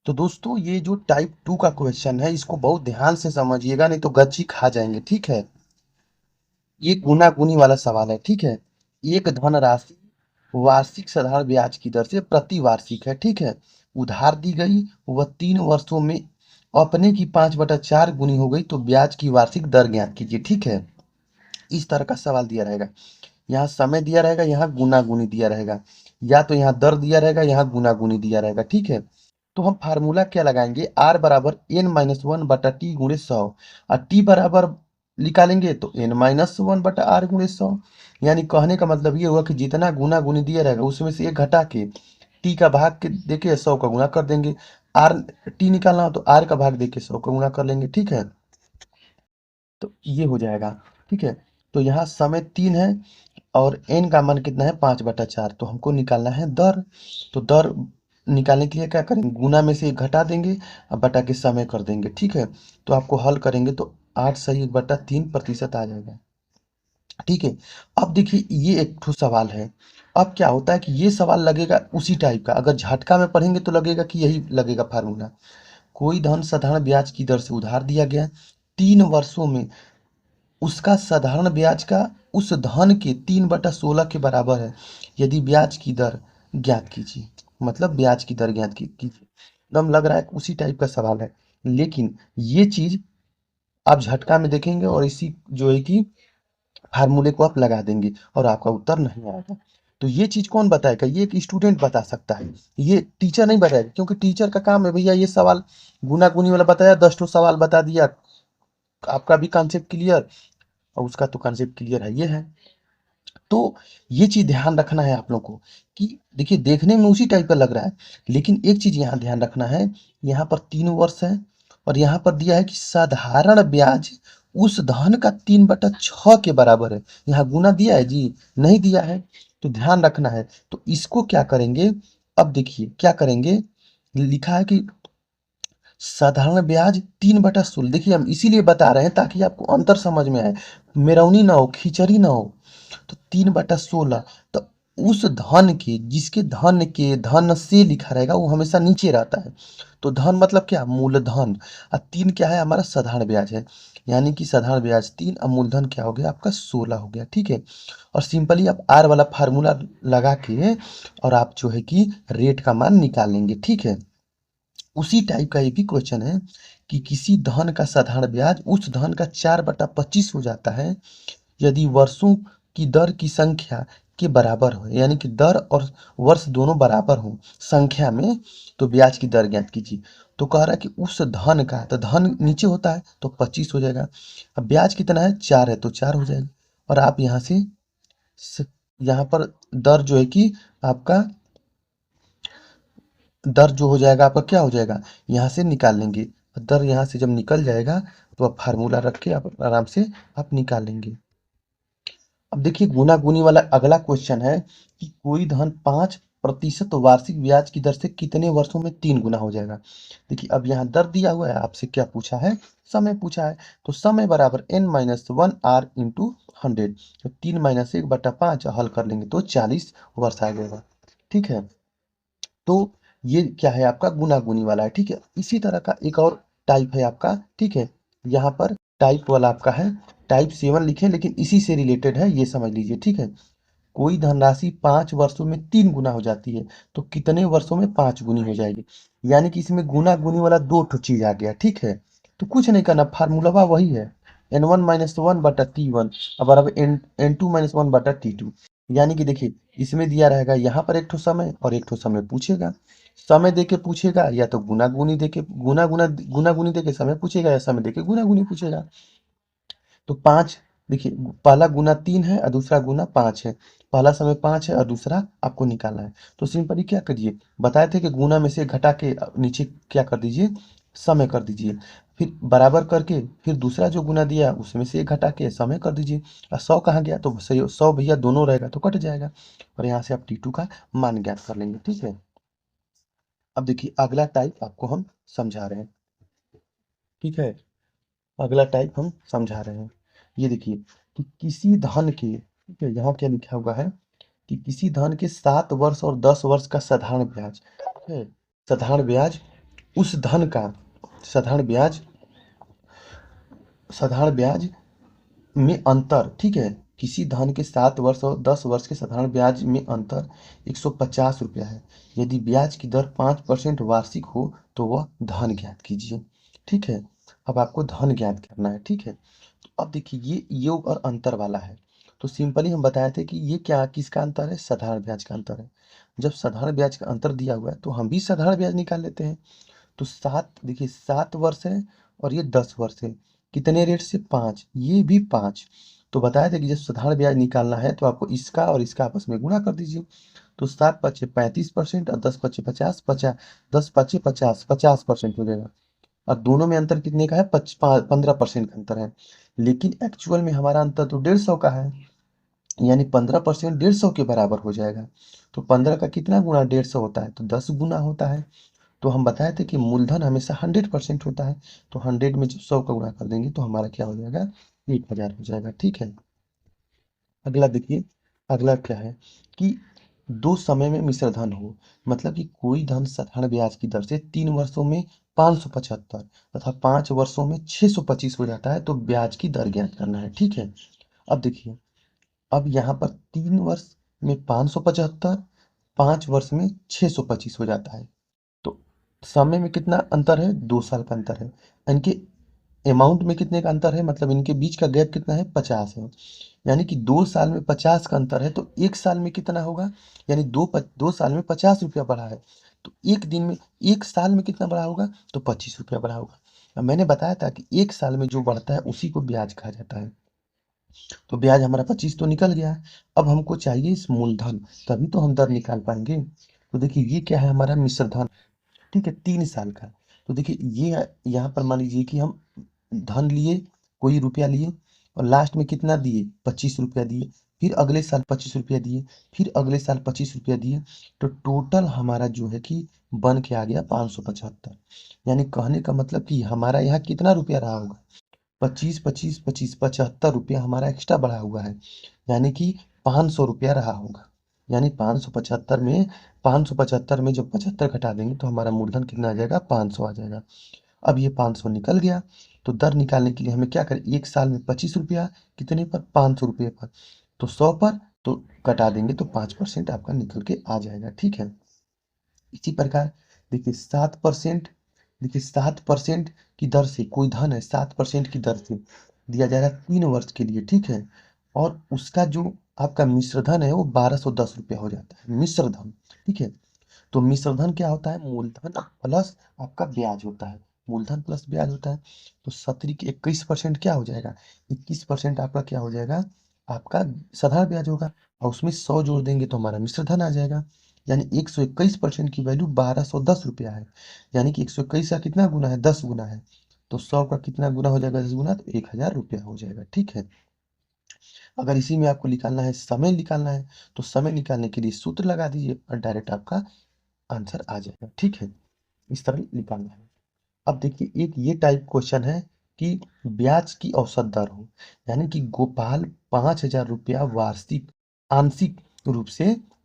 तो दोस्तों ये जो टाइप 2 का क्वेश्चन है इसको बहुत ध्यान से समझिएगा, नहीं तो गच्ची खा जाएंगे। ठीक है, ये गुना गुनी वाला सवाल है। ठीक है, एक धनराशि वार्षिक साधारण ब्याज की दर से प्रति वार्षिक है। ठीक है, उधार दी गई, वह 3 वर्षों में अपने की 5/4 गुनी हो गई, तो ब्याज की वार्षिक दर ज्ञात कीजिए। ठीक है, इस तरह का सवाल दिया रहेगा। यहाँ समय दिया रहेगा, यहाँ गुना गुनी दिया रहेगा, या तो यहाँ दर दिया रहेगा, यहाँ गुना गुनी दिया रहेगा। ठीक है, तो हम फार्मूला क्या लगाएंगे, आर बराबर n-1/t गुणे 100, और टी बराबर निकालेंगे तो n-1/r गुणे 100। यानी कहने का मतलब ये हुआ कि जितना गुना गुनी दिया रहेगा उसमें से एक घटा के टी का भाग के देके 100 का गुणा कर देंगे। आर टी निकालना हो तो आर का भाग देके 100 का गुणा कर लेंगे। ठीक है, तो ये हो जाएगा। ठीक है, तो यहाँ समय 3 है और n का मान कितना है, 5/4, तो हमको निकालना है दर। तो दर निकालने के लिए क्या करेंगे, गुना में से एक घटा देंगे और बटा के समय कर देंगे। ठीक है, तो आपको हल करेंगे तो 8 सही 1/3% आ जाएगा। ठीक है, अब देखिए ये एक ठो सवाल है। अब क्या होता है कि ये सवाल लगेगा उसी टाइप का, अगर झटका में पढ़ेंगे तो लगेगा कि यही लगेगा फार्मूला। कोई धन साधारण ब्याज की दर से उधार दिया गया है, 3 वर्षों में उसका साधारण ब्याज का उस धन के 3/16 के बराबर है, यदि ब्याज की दर ज्ञात कीजिए। मतलब ब्याज की दर ज्ञात कीजिए। एकदम लग रहा है कि उसी टाइप का सवाल है, लेकिन ये चीज आप झटका में देखेंगे और इसी जो है कि फार्मूले को आप लगा देंगे और आपका उत्तर नहीं आएगा। तो ये चीज कौन बताएगा, ये एक स्टूडेंट बता सकता है, ये टीचर नहीं बताएगा, क्योंकि टीचर का काम है भैया ये सवाल गुना गुनी वाला बताया, 10 ठो सवाल बता दिया, आपका भी कॉन्सेप्ट क्लियर और उसका तो कॉन्सेप्ट क्लियर है, ये है। तो ये चीज ध्यान रखना है आप लोग को कि देखिए देखने में उसी टाइप का लग रहा है, लेकिन एक चीज यहाँ ध्यान रखना है, यहाँ पर 3 वर्ष है और यहाँ पर दिया है कि साधारण ब्याज उस धन का 3/6 के बराबर है। यहाँ गुना दिया है जी, नहीं दिया है, तो ध्यान रखना है। तो इसको क्या करेंगे, अब देखिए क्या करेंगे, लिखा है कि साधारण ब्याज 3/16। देखिए हम इसीलिए बता रहे हैं ताकि आपको अंतर समझ में आए, मेरौनी ना हो, खिचड़ी ना हो। तो 3/16, तो उस धन के जिसके धन के धन से लिखा रहेगा वो हमेशा नीचे रहता है। तो धन मतलब क्या, मूलधन, और 3 क्या है, हमारा साधारण ब्याज है। यानी कि साधारण ब्याज 3 और मूलधन क्या हो गया आपका 16 हो गया। ठीक है, और सिंपली आप आर वाला फार्मूला लगा के और आप जो है कि रेट का मान निकाल लेंगे। ठीक है, उसी टाइप का ये भी क्वेश्चन है कि किसी धन का साधारण ब्याज उस धन का 4/25 हो जाता है, यदि वर्षों की दर की संख्या के बराबर हो, यानी कि दर और वर्ष दोनों बराबर हो संख्या में, तो ब्याज की दर ज्ञात कीजिए। तो कह रहा है कि उस धन का, तो धन नीचे होता है तो 25 हो जाएगा। अब ब्याज कितना है, 4 है तो 4 हो जाएगा। और आप यहाँ से स- यहाँ पर दर जो है कि आपका दर जो हो जाएगा आपका क्या हो जाएगा, यहाँ से निकाल लेंगे। दर यहाँ से जब निकल जाएगा तो आप फार्मूला रख के आप आराम से आप निकाल लेंगे। अब देखिए गुना गुनी वाला अगला क्वेश्चन है कि कोई धन 5% वार्षिक ब्याज की दर से कितने वर्षों में 3 गुना हो जाएगा। देखिए अब यहाँ दर दिया हुआ है, आपसे क्या पूछा है, समय पूछा है। तो समय बराबर n-1r/100, तो 3 - 1/5 हल कर लेंगे तो 40 वर्ष आ जाएगा। ठीक है, तो ये क्या है आपका गुना गुनी वाला है। ठीक है, इसी तरह का एक और टाइप है आपका। ठीक है, यहाँ पर टाइप वाला आपका है, टाइप 7 लिखे, लेकिन इसी से रिलेटेड है, ये समझ लीजिए। ठीक है, कोई धनराशि 5 वर्षों में 3 गुना हो जाती है, तो कितने वर्षों में 5 गुनी हो जाएगी। यानी कि इसमें गुना गुनी वाला दो ठो चीज आ गया। ठीक है, तो कुछ नहीं करना, फार्मूला वही है, n1 - 1/t1 अब बराबर n2 - 1/t2। यानी कि देखिए इसमें दिया रहेगा यहाँ पर एक ठो समय और एक ठो समय पूछेगा। समय देके पूछेगा या तो गुना गुनी देके समय पूछेगा, या समय देके गुना गुनी पूछेगा। तो 5, देखिए पहला गुना 3 है और दूसरा गुना 5 है। पहला समय 5 है और दूसरा आपको निकालना है। तो सिंपली क्या करिए, बताए थे कि गुना में से घटा के नीचे क्या कर दीजिए, समय कर दीजिए। फिर बराबर करके फिर दूसरा जो गुना दिया उसमें से एक घटा के समय कर दीजिए। और 100 कहाँ गया, तो सही 100 भैया दोनों रहेगा तो कट जाएगा, और यहाँ से आप T2 का मान ज्ञात कर लेंगे। ठीक है, अब देखिए अगला टाइप आपको हम समझा रहे हैं। ठीक है, अगला टाइप हम समझा रहे हैं। ये देखिए कि किसी धन के, ठीक है, यहाँ क्या लिखा हुआ है कि किसी धन के 7 वर्ष और 10 वर्ष का साधारण ब्याज, ठीक है, साधारण ब्याज उस धन का साधारण ब्याज साधारण ब्याज में अंतर, ठीक है, किसी धन के 7 वर्ष और 10 वर्ष के साधारण ब्याज में अंतर 150 रुपया है। यदि ब्याज की दर 5% वार्षिक हो तो वह धन ज्ञात कीजिए। ठीक है, अब आपको धन ज्ञात करना है। ठीक है, तो अब देखिए ये योग और अंतर वाला है। तो सिंपली हम बताए थे कि ये क्या किसका अंतर है, साधारण ब्याज का अंतर है। जब साधारण ब्याज का अंतर दिया हुआ है तो हम भी साधारण ब्याज निकाल लेते हैं। तो 7 देखिए 7 वर्ष है और ये 10 वर्ष है। कितने रेट से, 5, ये भी 5। तो बताया था कि जब साधारण ब्याज निकालना है तो आपको इसका और इसका आपस में गुणा कर दीजिए। तो 7 पचे 35% और 10 पचे 50, 10 पचे 50, 50% हो जाएगा। और दोनों में अंतर कितने का है, 15% का अंतर है। लेकिन एक्चुअल में हमारा अंतर तो 150 का है, यानी 15% 150 के बराबर हो जाएगा। तो 15 का कितना गुना 150 होता है, तो 10 गुना होता है। तो हम बताए थे कि मूलधन हमेशा 100% होता है। तो 100 में जब 100 का गुणा कर देंगे तो हमारा क्या हो जाएगा, 1000 हो जाएगा। ठीक है, अगला देखिए, अगला क्या है कि दो समय में मिश्र धन हो, मतलब कि कोई धन साधारण ब्याज की दर से 3 वर्षों में 575 तथा 5 वर्षों में 625 हो जाता है तो ब्याज की दर ज्ञात करना है। ठीक है, अब देखिए, अब यहाँ पर 3 वर्ष में 575, 5 वर्ष में 625 हो जाता है। तो समय में कितना अंतर है, 2 साल का अंतर है। इनके अमाउंट में कितने का अंतर है, मतलब इनके बीच का गैप कितना है, 50 है। यानी कि 2 साल में 50 का अंतर है तो 1 साल में कितना होगा, यानी 2 साल में 50 रुपया बढ़ा है तो एक दिन में 1 साल में कितना बढ़ा होगा, तो 25 रुपया बढ़ा होगा। अब मैंने बताया था कि 1 साल में जो बढ़ता है उसी को ब्याज कहा जाता है। तो ब्याज हमारा 25 तो निकल गया। अब हमको चाहिए इस मूलधन, तभी तो हम दर निकाल पाएंगे। तो देखिए ये क्या है, हमारा मिश्र धन। ठीक है, 3 साल का। तो देखिए ये यहाँ पर मान लीजिए कि हम धन लिए, कोई रुपया लिए और लास्ट में कितना दिए, 25 रुपया दिए। फिर अगले साल 25 रुपया दिए, फिर अगले साल 25 रुपया दिए। तो टोटल हमारा जो है कि बन के आ गया 575। यानी कहने का मतलब कि हमारा यहाँ कितना रुपया रहा होगा, 25, 25, 25, 75 रुपया हमारा एक्स्ट्रा बढ़ा हुआ है। यानी कि 500 रुपया रहा होगा। यानी 575 में जब 75 घटा देंगे तो हमारा मूलधन कितना आ जाएगा, 500 आ जाएगा। अब ये 500 निकल गया। तो दर निकालने के लिए हमें क्या करें, 1 साल में 25 रुपया, कितने पर, 500 रुपये पर। तो 100 पर तो कटा देंगे तो 5% आपका निकल के आ जाएगा। ठीक है, इसी प्रकार देखिए 7% की दर से कोई धन है, 7% की दर से दिया जा रहा है 3 वर्ष के लिए। ठीक है, और उसका जो आपका मिश्र धन है वो 1210 रुपया हो जाता है मिश्र धन। ठीक है, तो मिश्र धन क्या होता है, मूलधन प्लस आपका ब्याज होता है। मूलधन प्लस ब्याज होता है। तो 17 21% क्या हो जाएगा, 21% आपका क्या हो जाएगा, आपका साधारण ब्याज होगा। और उसमें 100 जोड़ देंगे तो हमारा मिश्र धन आ जाएगा। यानी 121% की वैल्यू 1210 रुपया है। यानी कि 121 का कितना गुना है, 10 गुना है। तो 100 का कितना गुना हो जाएगा, 10 गुना, तो 1000 रुपया हो जाएगा। ठीक है, अगर इसी में आपको निकालना है, समय निकालना है, तो समय निकालने के लिए सूत्र लगा दीजिए और डायरेक्ट आपका आंसर आ जाएगा। ठीक है, इस तरह निकालना है। अब देखिए एक ये टाइप क्वेश्चन है कि ब्याज की औसत दर हो, यानी कि गोपाल 5,000 रुपया वार्षिक आंशिक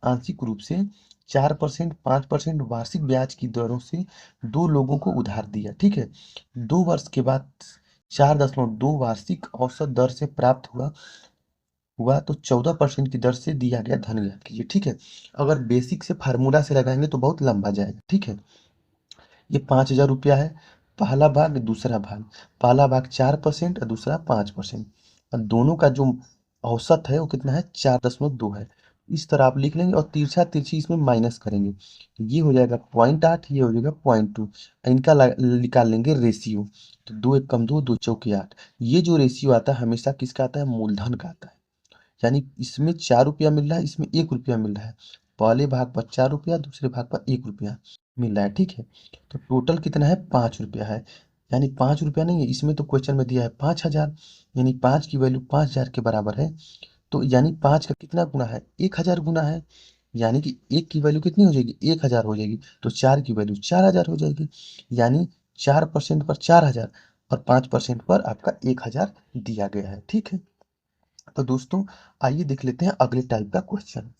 आंशिक रूप से 4%, 5% वार्षिक ब्याज की दरों से दो लोगों को उधार दिया। ठीक है, 2 वर्ष के बाद 4.2 वार्षिक औसत दर से प्राप्त हुआ तो 14% की दर से दिया गया धन ज्ञात कीजिए। ठीक है, अगर बेसिक से फार्मूला से लगाएंगे तो बहुत लंबा जाएगा। ठीक है, ये 5,000 रुपया है, पहला भाग दूसरा भाग, पहला भाग 4% और दूसरा 5%। और दोनों का जो औसत है वो कितना है, 4.2 है। इस तरह आप लिख लेंगे और तिरछा तिरछी इसमें माइनस करेंगे तो ये हो जाएगा 0.8, ये हो जाएगा 0.2। इनका निकाल लेंगे रेशियो। तो 2 1 कम 2, 2 चौके 8। ये जो रेशियो आता है हमेशा किसका आता है, मूलधन का आता है। यानी इसमें 4 रुपया मिल रहा है, इसमें 1 रुपया मिल रहा है। पहले भाग पर 4 रुपया, दूसरे भाग पर 1 रुपया मिल रहा है। ठीक है, तो टोटल कितना है, 5 रुपया है। यानी 5 रुपया नहीं है, इसमें तो क्वेश्चन में दिया है 5,000, यानी 5 की वैल्यू 5,000 के बराबर है। तो यानी 5 का कितना गुना है, 1,000 गुना है। यानी कि 1 की वैल्यू कितनी हो जाएगी, 1,000 हो जाएगी। तो 4 की वैल्यू 4,000 हो जाएगी। यानी 4% पर 4,000 और 5% पर आपका 1,000 दिया गया है। ठीक है, तो दोस्तों आइए देख लेते हैं अगले टाइप का क्वेश्चन।